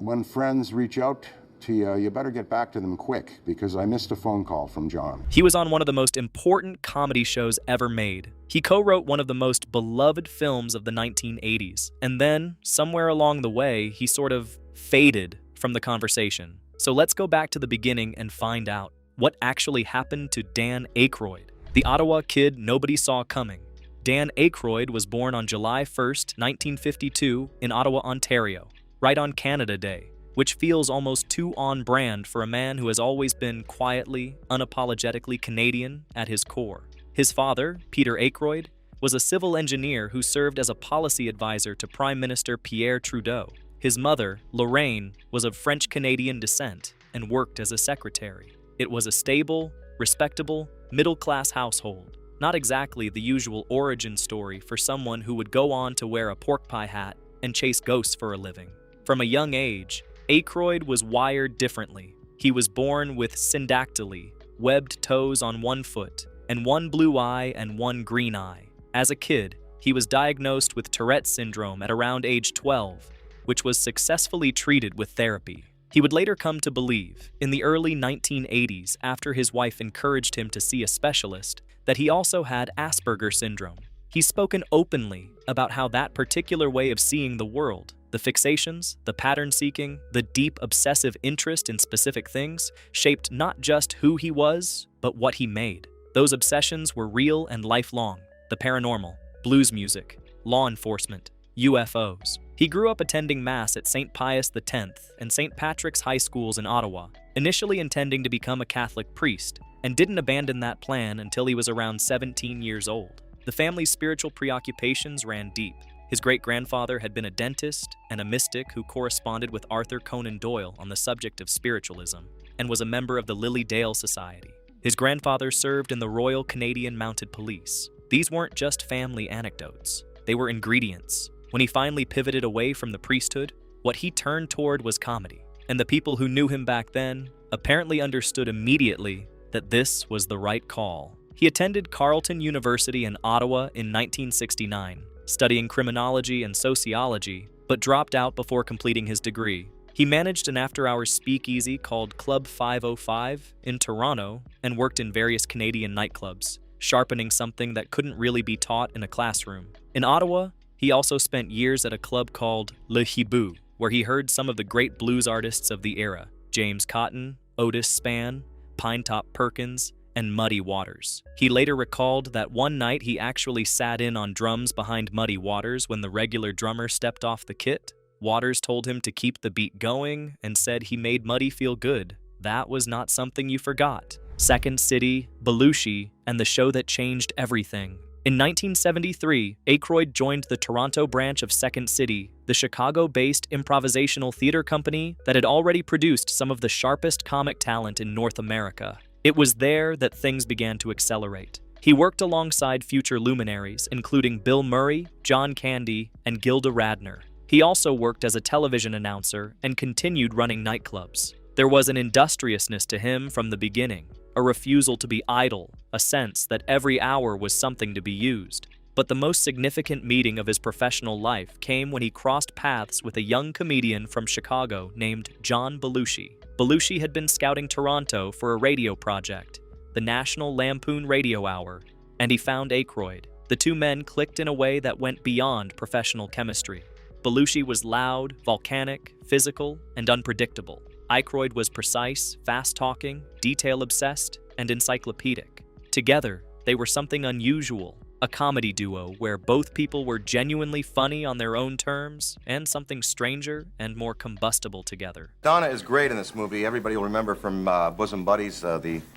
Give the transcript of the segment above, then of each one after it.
when friends reach out to you, you better get back to them quick, because I missed a phone call from John. He was on one of the most important comedy shows ever made. He co-wrote one of the most beloved films of the 1980s. And then, somewhere along the way, he sort of faded from the conversation. So let's go back to the beginning and find out what actually happened to Dan Aykroyd, the Ottawa kid nobody saw coming. Dan Aykroyd was born on July 1st, 1952 in Ottawa, Ontario, right on Canada Day, which feels almost too on-brand for a man who has always been quietly, unapologetically Canadian at his core. His father, Peter Aykroyd, was a civil engineer who served as a policy advisor to Prime Minister Pierre Trudeau. His mother, Lorraine, was of French-Canadian descent and worked as a secretary. It was a stable, respectable, middle-class household. Not exactly the usual origin story for someone who would go on to wear a pork pie hat and chase ghosts for a living. From a young age, Aykroyd was wired differently. He was born with syndactyly, webbed toes on one foot, and one blue eye and one green eye. As a kid, he was diagnosed with Tourette's syndrome at around age 12, which was successfully treated with therapy. He would later come to believe, in the early 1980s, after his wife encouraged him to see a specialist, that he also had Asperger's syndrome. He's spoken openly about how that particular way of seeing the world, the fixations, the pattern-seeking, the deep obsessive interest in specific things, shaped not just who he was, but what he made. Those obsessions were real and lifelong: the paranormal, blues music, law enforcement, UFOs. He grew up attending Mass at St. Pius X and St. Patrick's High Schools in Ottawa, initially intending to become a Catholic priest, and didn't abandon that plan until he was around 17 years old. The family's spiritual preoccupations ran deep. His great-grandfather had been a dentist and a mystic who corresponded with Arthur Conan Doyle on the subject of spiritualism, and was a member of the Lily Dale Society. His grandfather served in the Royal Canadian Mounted Police. These weren't just family anecdotes. They were ingredients. When he finally pivoted away from the priesthood, what he turned toward was comedy. And the people who knew him back then apparently understood immediately that this was the right call. He attended Carleton University in Ottawa in 1969, studying criminology and sociology, but dropped out before completing his degree. He managed an after-hours speakeasy called Club 505 in Toronto and worked in various Canadian nightclubs, sharpening something that couldn't really be taught in a classroom. In Ottawa, he also spent years at a club called Le Hibou, where he heard some of the great blues artists of the era: James Cotton, Otis Spann, Pinetop Perkins, and Muddy Waters. He later recalled that one night he actually sat in on drums behind Muddy Waters when the regular drummer stepped off the kit. Waters told him to keep the beat going and said he made Muddy feel good. That was not something you forgot. Second City, Belushi, and the show that changed everything. In 1973, Aykroyd joined the Toronto branch of Second City, the Chicago-based improvisational theater company that had already produced some of the sharpest comic talent in North America. It was there that things began to accelerate. He worked alongside future luminaries, including Bill Murray, John Candy, and Gilda Radner. He also worked as a television announcer and continued running nightclubs. There was an industriousness to him from the beginning, a refusal to be idle, a sense that every hour was something to be used. But the most significant meeting of his professional life came when he crossed paths with a young comedian from Chicago named John Belushi. Belushi had been scouting Toronto for a radio project, the National Lampoon Radio Hour, and he found Aykroyd. The two men clicked in a way that went beyond professional chemistry. Belushi was loud, volcanic, physical, and unpredictable. Aykroyd was precise, fast-talking, detail-obsessed, and encyclopedic. Together, they were something unusual, a comedy duo where both people were genuinely funny on their own terms and something stranger and more combustible together. Donna is great in this movie. Everybody will remember from Bosom Buddies.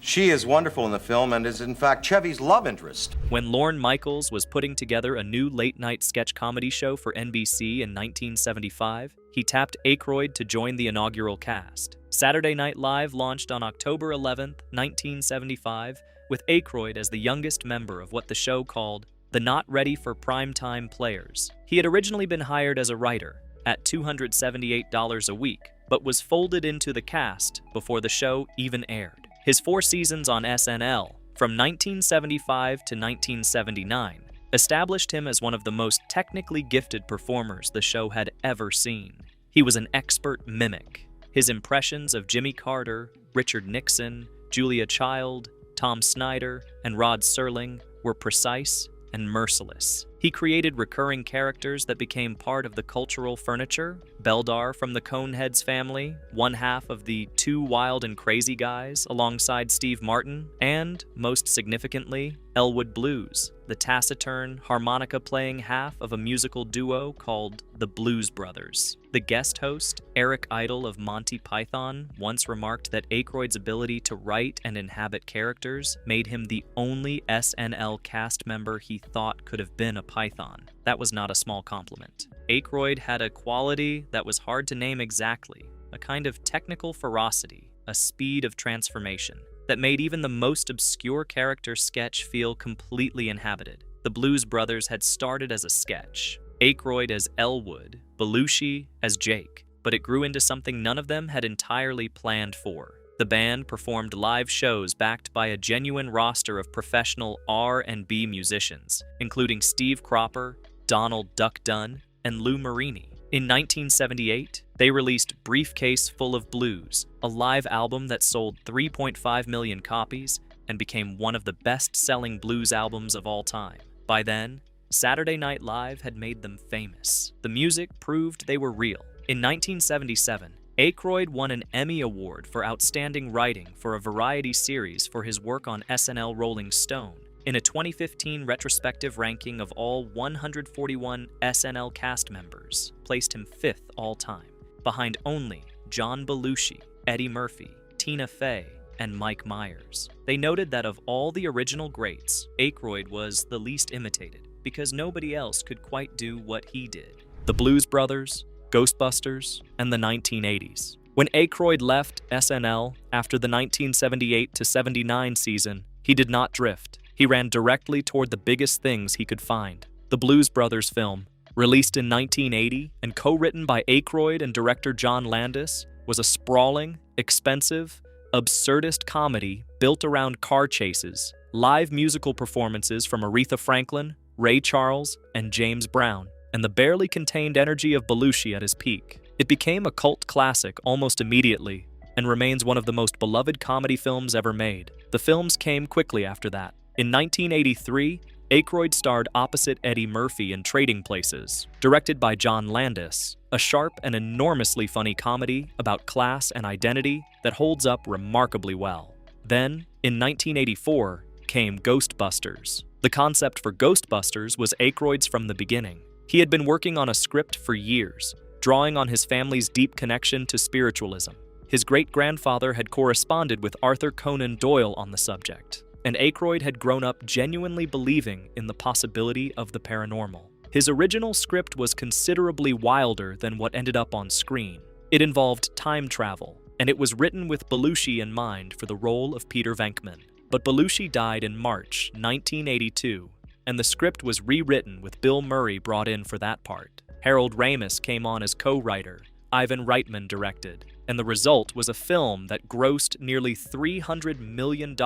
She is wonderful in the film and is, in fact, Chevy's love interest. When Lorne Michaels was putting together a new late-night sketch comedy show for NBC in 1975, he tapped Aykroyd to join the inaugural cast. Saturday Night Live launched on October 11, 1975, with Aykroyd as the youngest member of what the show called the Not Ready for Primetime Players. He had originally been hired as a writer at $278 a week, but was folded into the cast before the show even aired. His 4 seasons on SNL, from 1975 to 1979, established him as one of the most technically gifted performers the show had ever seen. He was an expert mimic. His impressions of Jimmy Carter, Richard Nixon, Julia Child, Tom Snyder, and Rod Serling were precise and merciless. He created recurring characters that became part of the cultural furniture. Beldar from the Coneheads family, one half of the Two Wild and Crazy Guys alongside Steve Martin, and, most significantly, Elwood Blues, the taciturn, harmonica-playing half of a musical duo called the Blues Brothers. The guest host, Eric Idle of Monty Python, once remarked that Aykroyd's ability to write and inhabit characters made him the only SNL cast member he thought could have been a Python. That was not a small compliment. Aykroyd had a quality that was hard to name exactly, a kind of technical ferocity, a speed of transformation, that made even the most obscure character sketch feel completely inhabited. The Blues Brothers had started as a sketch, Aykroyd as Elwood, Belushi as Jake, but it grew into something none of them had entirely planned for. The band performed live shows backed by a genuine roster of professional R&B musicians, including Steve Cropper, Donald Duck Dunn, and Lou Marini. In 1978, they released Briefcase Full of Blues, a live album that sold 3.5 million copies and became one of the best-selling blues albums of all time. By then, Saturday Night Live had made them famous. The music proved they were real. In 1977, Aykroyd won an Emmy Award for Outstanding Writing for a variety series for his work on SNL Rolling Stone, in a 2015 retrospective ranking of all 141 SNL cast members, placed him 5th all-time, behind only John Belushi, Eddie Murphy, Tina Fey, and Mike Myers. They noted that of all the original greats, Aykroyd was the least imitated, because nobody else could quite do what he did. The Blues Brothers, Ghostbusters, and the 1980s. When Aykroyd left SNL after the 1978-79 season, he did not drift. He ran directly toward the biggest things he could find. The Blues Brothers film, released in 1980 and co-written by Aykroyd and director John Landis, was a sprawling, expensive, absurdist comedy built around car chases, live musical performances from Aretha Franklin, Ray Charles, and James Brown, and the barely contained energy of Belushi at his peak. It became a cult classic almost immediately and remains one of the most beloved comedy films ever made. The films came quickly after that. In 1983, Aykroyd starred opposite Eddie Murphy in Trading Places, directed by John Landis, a sharp and enormously funny comedy about class and identity that holds up remarkably well. Then, in 1984, came Ghostbusters. The concept for Ghostbusters was Aykroyd's from the beginning. He had been working on a script for years, drawing on his family's deep connection to spiritualism. His great-grandfather had corresponded with Arthur Conan Doyle on the subject, and Aykroyd had grown up genuinely believing in the possibility of the paranormal. His original script was considerably wilder than what ended up on screen. It involved time travel, and it was written with Belushi in mind for the role of Peter Venkman. But Belushi died in March 1982, and the script was rewritten with Bill Murray brought in for that part. Harold Ramis came on as co-writer, Ivan Reitman directed, and the result was a film that grossed nearly $300 million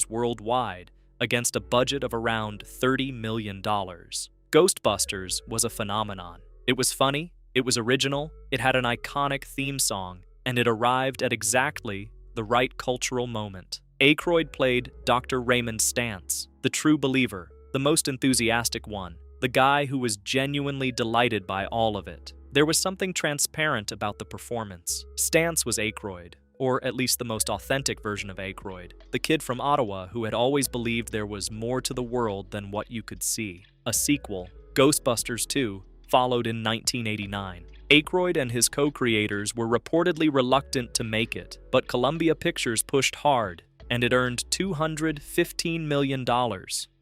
worldwide against a budget of around $30 million. Ghostbusters was a phenomenon. It was funny, it was original, it had an iconic theme song, and it arrived at exactly the right cultural moment. Aykroyd played Dr. Raymond Stantz, the true believer, the most enthusiastic one, the guy who was genuinely delighted by all of it. There was something transparent about the performance. Stantz was Aykroyd, or at least the most authentic version of Aykroyd, the kid from Ottawa who had always believed there was more to the world than what you could see. A sequel, Ghostbusters 2, followed in 1989. Aykroyd and his co-creators were reportedly reluctant to make it, but Columbia Pictures pushed hard, and it earned $215 million.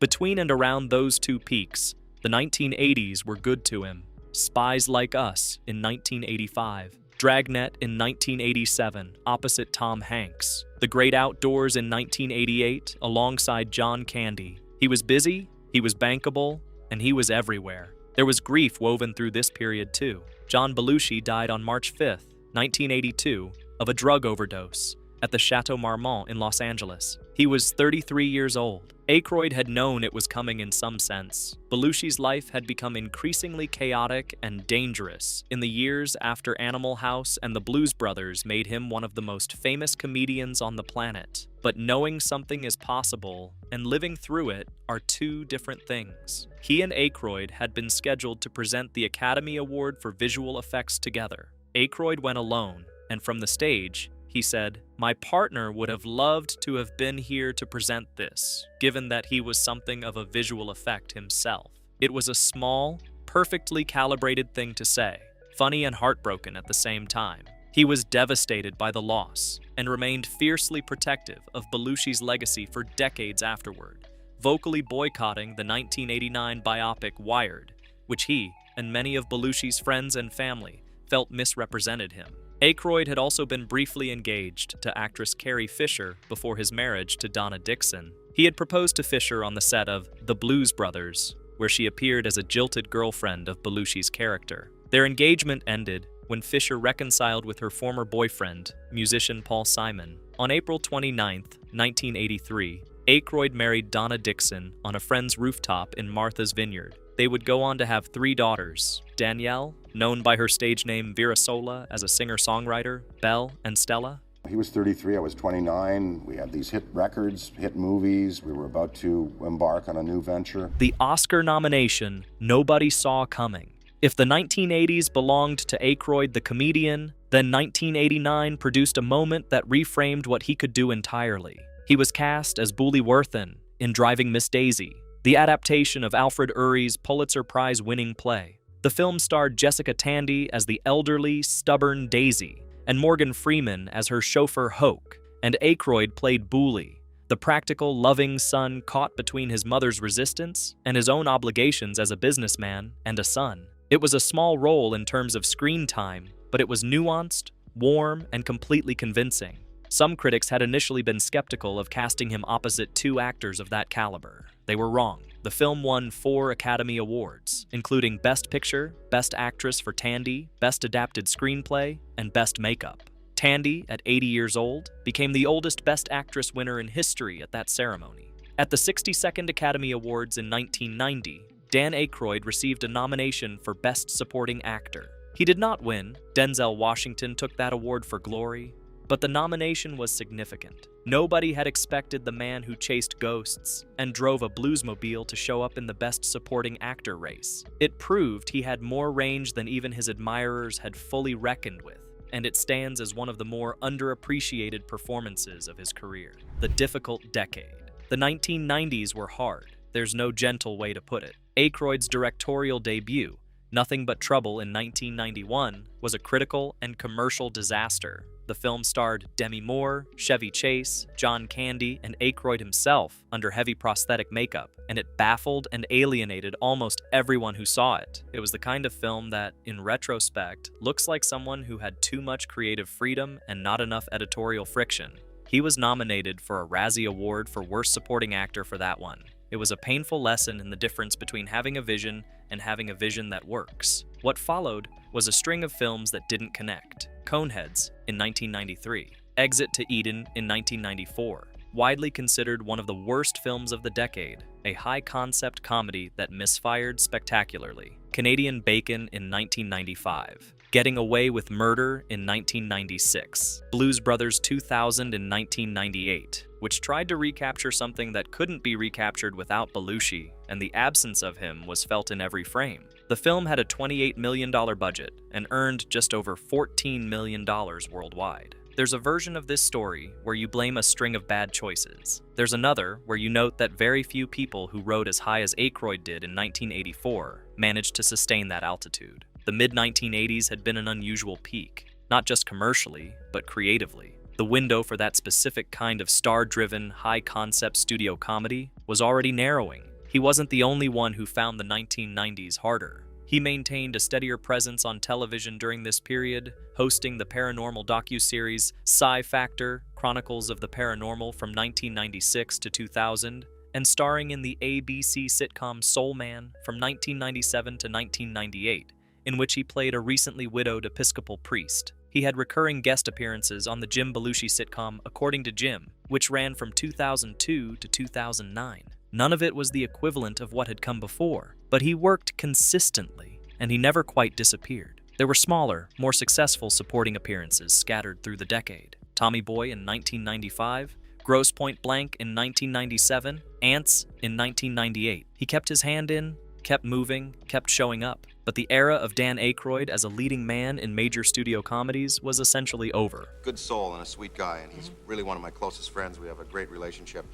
Between and around those two peaks, the 1980s were good to him. Spies Like Us in 1985, Dragnet in 1987, opposite Tom Hanks, The Great Outdoors in 1988, alongside John Candy. He was busy, he was bankable, and he was everywhere. There was grief woven through this period too. John Belushi died on March 5th, 1982, of a drug overdose, at the Chateau Marmont in Los Angeles. He was 33 years old. Aykroyd had known it was coming in some sense. Belushi's life had become increasingly chaotic and dangerous in the years after Animal House and the Blues Brothers made him one of the most famous comedians on the planet. But knowing something is possible and living through it are two different things. He and Aykroyd had been scheduled to present the Academy Award for Visual Effects together. Aykroyd went alone, and from the stage, he said, "My partner would have loved to have been here to present this, given that he was something of a visual effect himself." It was a small, perfectly calibrated thing to say, funny and heartbroken at the same time. He was devastated by the loss and remained fiercely protective of Belushi's legacy for decades afterward, vocally boycotting the 1989 biopic Wired, which he and many of Belushi's friends and family felt misrepresented him. Aykroyd had also been briefly engaged to actress Carrie Fisher before his marriage to Donna Dixon. He had proposed to Fisher on the set of The Blues Brothers, where she appeared as a jilted girlfriend of Belushi's character. Their engagement ended when Fisher reconciled with her former boyfriend, musician Paul Simon. On April 29, 1983, Aykroyd married Donna Dixon on a friend's rooftop in Martha's Vineyard. They would go on to have 3 daughters, Danielle, known by her stage name Vera Sola as a singer-songwriter, Belle, and Stella. He was 33, I was 29. We had these hit records, hit movies. We were about to embark on a new venture. The Oscar nomination nobody saw coming. If the 1980s belonged to Aykroyd the comedian, then 1989 produced a moment that reframed what he could do entirely. He was cast as Bully Worthen in Driving Miss Daisy, the adaptation of Alfred Urry's Pulitzer Prize-winning play. The film starred Jessica Tandy as the elderly, stubborn Daisy, and Morgan Freeman as her chauffeur Hoke, and Aykroyd played Bully, the practical, loving son caught between his mother's resistance and his own obligations as a businessman and a son. It was a small role in terms of screen time, but it was nuanced, warm, and completely convincing. Some critics had initially been skeptical of casting him opposite 2 actors of that caliber. They were wrong. The film won 4 Academy Awards, including Best Picture, Best Actress for Tandy, Best Adapted Screenplay, and Best Makeup. Tandy, at 80 years old, became the oldest Best Actress winner in history at that ceremony. At the 62nd Academy Awards in 1990, Dan Aykroyd received a nomination for Best Supporting Actor. He did not win. Denzel Washington took that award for Glory, but the nomination was significant. Nobody had expected the man who chased ghosts and drove a bluesmobile to show up in the Best Supporting Actor race. It proved he had more range than even his admirers had fully reckoned with, and it stands as one of the more underappreciated performances of his career. The difficult decade. The 1990s were hard. There's no gentle way to put it. Aykroyd's directorial debut, Nothing But Trouble in 1991, was a critical and commercial disaster. The film starred Demi Moore, Chevy Chase, John Candy, and Aykroyd himself under heavy prosthetic makeup, and it baffled and alienated almost everyone who saw it. It was the kind of film that, in retrospect, looks like someone who had too much creative freedom and not enough editorial friction. He was nominated for a Razzie Award for Worst Supporting Actor for that one. It was a painful lesson in the difference between having a vision and having a vision that works. What followed was a string of films that didn't connect. Coneheads in 1993, Exit to Eden in 1994, widely considered one of the worst films of the decade, a high-concept comedy that misfired spectacularly. Canadian Bacon in 1995, Getting Away with Murder in 1996, Blues Brothers 2000 in 1998, which tried to recapture something that couldn't be recaptured without Belushi, and the absence of him was felt in every frame. The film had a $28 million budget and earned just over $14 million worldwide. There's a version of this story where you blame a string of bad choices. There's another where you note that very few people who rode as high as Aykroyd did in 1984 managed to sustain that altitude. The mid-1980s had been an unusual peak, not just commercially, but creatively. The window for that specific kind of star-driven, high-concept studio comedy was already narrowing. He wasn't the only one who found the 1990s harder. He maintained a steadier presence on television during this period, hosting the paranormal docuseries Psy Factor, Chronicles of the Paranormal from 1996 to 2000, and starring in the ABC sitcom Soul Man from 1997 to 1998, in which he played a recently widowed Episcopal priest. He had recurring guest appearances on the Jim Belushi sitcom According to Jim, which ran from 2002 to 2009. None of it was the equivalent of what had come before, but he worked consistently, and he never quite disappeared. There were smaller, more successful supporting appearances scattered through the decade. Tommy Boy in 1995, Grosse Point Blank in 1997, Ants in 1998. He kept his hand in, kept moving, kept showing up. But the era of Dan Aykroyd as a leading man in major studio comedies was essentially over. Good soul and a sweet guy, and he's really one of my closest friends. We have a great relationship.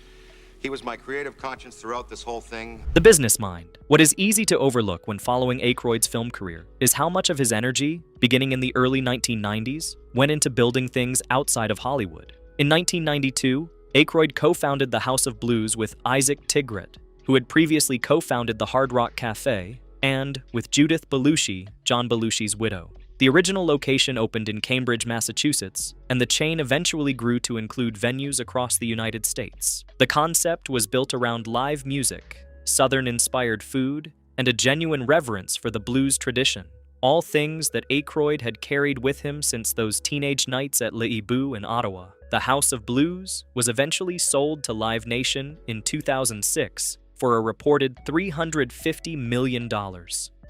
He was my creative conscience throughout this whole thing. The business mind. What is easy to overlook when following Aykroyd's film career is how much of his energy, beginning in the early 1990s, went into building things outside of Hollywood. In 1992, Aykroyd co-founded the House of Blues with Isaac Tigret, who had previously co-founded the Hard Rock Cafe, and with Judith Belushi, John Belushi's widow. The original location opened in Cambridge, Massachusetts, and the chain eventually grew to include venues across the United States. The concept was built around live music, Southern-inspired food, and a genuine reverence for the blues tradition. All things that Aykroyd had carried with him since those teenage nights at Le Hibou in Ottawa. The House of Blues was eventually sold to Live Nation in 2006 for a reported $350 million.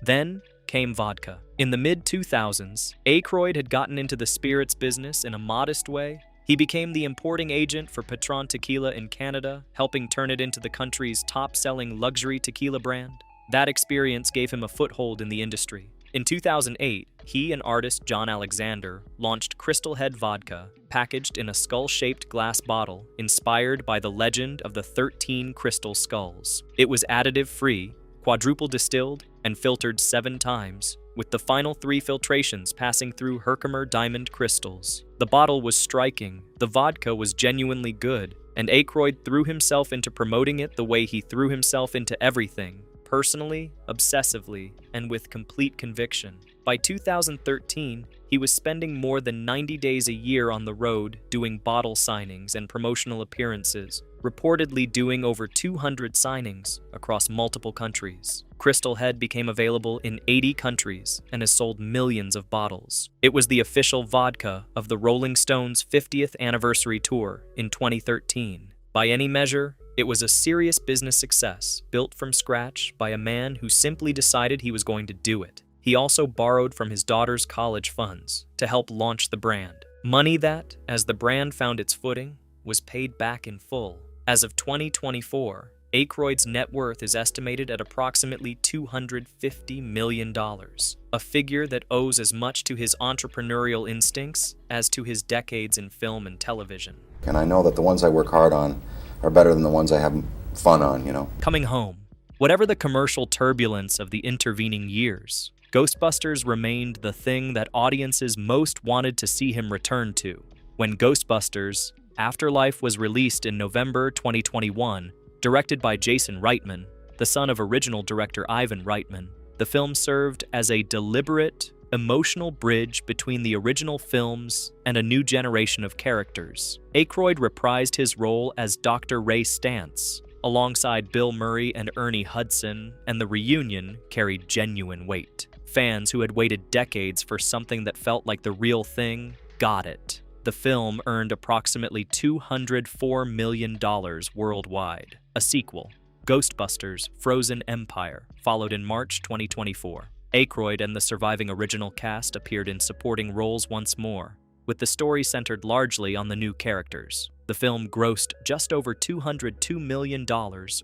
Then came vodka. In the mid-2000s, Aykroyd had gotten into the spirits business in a modest way. He became the importing agent for Patron Tequila in Canada, helping turn it into the country's top-selling luxury tequila brand. That experience gave him a foothold in the industry. In 2008, he and artist John Alexander launched Crystal Head Vodka, packaged in a skull-shaped glass bottle inspired by the legend of the 13 crystal skulls. It was additive-free, quadruple distilled, and filtered 7 times, with the final 3 filtrations passing through Herkimer diamond crystals. The bottle was striking, the vodka was genuinely good, and Aykroyd threw himself into promoting it the way he threw himself into everything, personally, obsessively, and with complete conviction. By 2013, he was spending more than 90 days a year on the road doing bottle signings and promotional appearances, reportedly doing over 200 signings across multiple countries. Crystal Head became available in 80 countries and has sold millions of bottles. It was the official vodka of the Rolling Stones' 50th anniversary tour in 2013. By any measure, it was a serious business success, built from scratch by a man who simply decided he was going to do it. He also borrowed from his daughter's college funds to help launch the brand. Money that, as the brand found its footing, was paid back in full. As of 2024, Aykroyd's net worth is estimated at approximately $250 million, a figure that owes as much to his entrepreneurial instincts as to his decades in film and television. And I know that the ones I work hard on are better than the ones I have fun on, you know. Coming home. Whatever the commercial turbulence of the intervening years, Ghostbusters remained the thing that audiences most wanted to see him return to. When Ghostbusters Afterlife was released in November 2021, directed by Jason Reitman, the son of original director Ivan Reitman, the film served as a deliberate, emotional bridge between the original films and a new generation of characters. Aykroyd reprised his role as Dr. Ray Stantz, alongside Bill Murray and Ernie Hudson, and the reunion carried genuine weight. Fans who had waited decades for something that felt like the real thing got it. The film earned approximately $204 million worldwide. A sequel, Ghostbusters: Frozen Empire, followed in March 2024. Aykroyd and the surviving original cast appeared in supporting roles once more, with the story centered largely on the new characters. The film grossed just over $202 million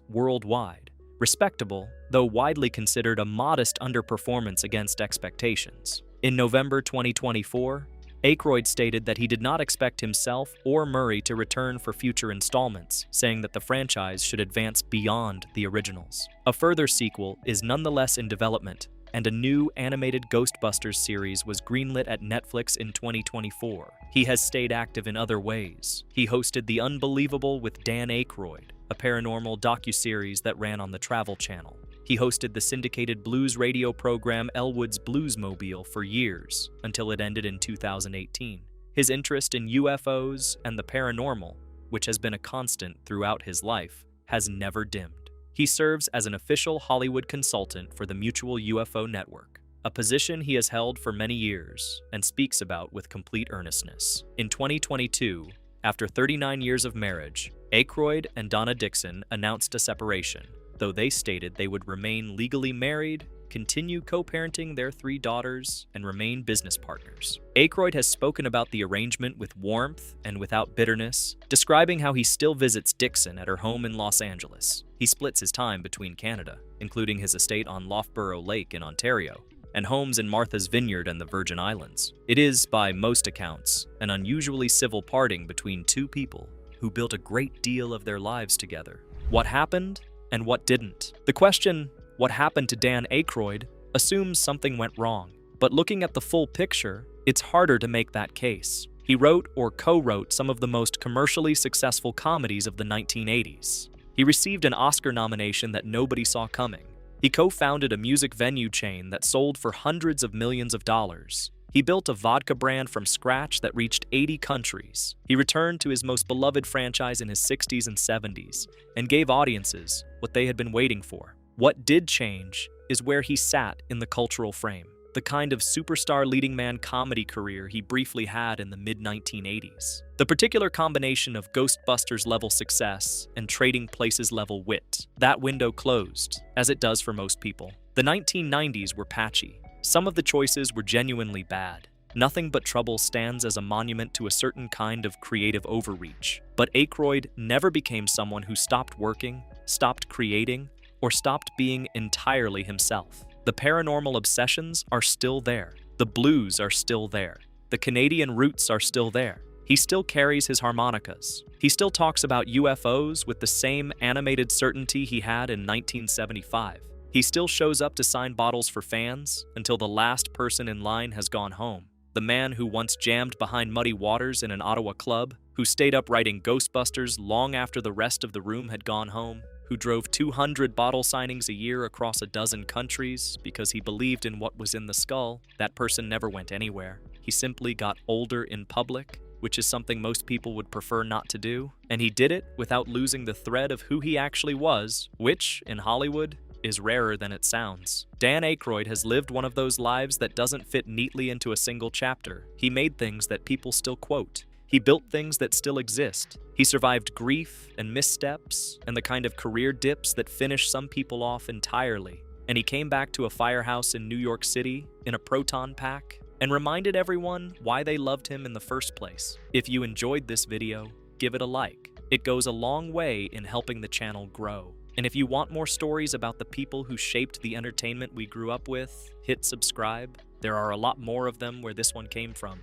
worldwide. Respectable, though widely considered a modest underperformance against expectations. In November 2024, Aykroyd stated that he did not expect himself or Murray to return for future installments, saying that the franchise should advance beyond the originals. A further sequel is nonetheless in development, and a new animated Ghostbusters series was greenlit at Netflix in 2024. He has stayed active in other ways. He hosted The Unbelievable with Dan Aykroyd, a paranormal docuseries that ran on the Travel Channel. He hosted the syndicated blues radio program Elwood's Bluesmobile for years, until it ended in 2018. His interest in UFOs and the paranormal, which has been a constant throughout his life, has never dimmed. He serves as an official Hollywood consultant for the Mutual UFO Network, a a position he has held for many years and speaks about with complete earnestness. In 2022, after 39 years of marriage, Aykroyd and Donna Dixon announced a separation, though they stated they would remain legally married, continue co-parenting their 3 daughters, and remain business partners. Aykroyd has spoken about the arrangement with warmth and without bitterness, describing how he still visits Dixon at her home in Los Angeles. He splits his time between Canada, including his estate on Loughborough Lake in Ontario, and homes in Martha's Vineyard and the Virgin Islands. It is, by most accounts, an unusually civil parting between 2 people who built a great deal of their lives together. What happened and what didn't? The question, what happened to Dan Aykroyd, assumes something went wrong. But looking at the full picture, it's harder to make that case. He wrote or co-wrote some of the most commercially successful comedies of the 1980s. He received an Oscar nomination that nobody saw coming. He co-founded a music venue chain that sold for hundreds of millions of dollars. He built a vodka brand from scratch that reached 80 countries. He returned to his most beloved franchise in his 60s and 70s and gave audiences what they had been waiting for. What did change is where he sat in the cultural frame, the kind of superstar leading man comedy career he briefly had in the mid-1980s. The particular combination of Ghostbusters-level success and Trading Places-level wit. That window closed, as it does for most people. The 1990s were patchy. Some of the choices were genuinely bad. Nothing But Trouble stands as a monument to a certain kind of creative overreach. But Aykroyd never became someone who stopped working, stopped creating, or stopped being entirely himself. The paranormal obsessions are still there. The blues are still there. The Canadian roots are still there. He still carries his harmonicas. He still talks about UFOs with the same animated certainty he had in 1975. He still shows up to sign bottles for fans until the last person in line has gone home. The man who once jammed behind muddy waters in an Ottawa club, who stayed up writing Ghostbusters long after the rest of the room had gone home, who drove 200 bottle signings a year across a dozen countries because he believed in what was in the skull. That person never went anywhere. He simply got older in public, which is something most people would prefer not to do, and he did it without losing the thread of who he actually was, which, in Hollywood, is rarer than it sounds. Dan Aykroyd has lived one of those lives that doesn't fit neatly into a single chapter. He made things that people still quote. He built things that still exist. He survived grief and missteps and the kind of career dips that finish some people off entirely. And he came back to a firehouse in New York City in a proton pack and reminded everyone why they loved him in the first place. If you enjoyed this video, give it a like. It goes a long way in helping the channel grow. And if you want more stories about the people who shaped the entertainment we grew up with, hit subscribe. There are a lot more of them where this one came from.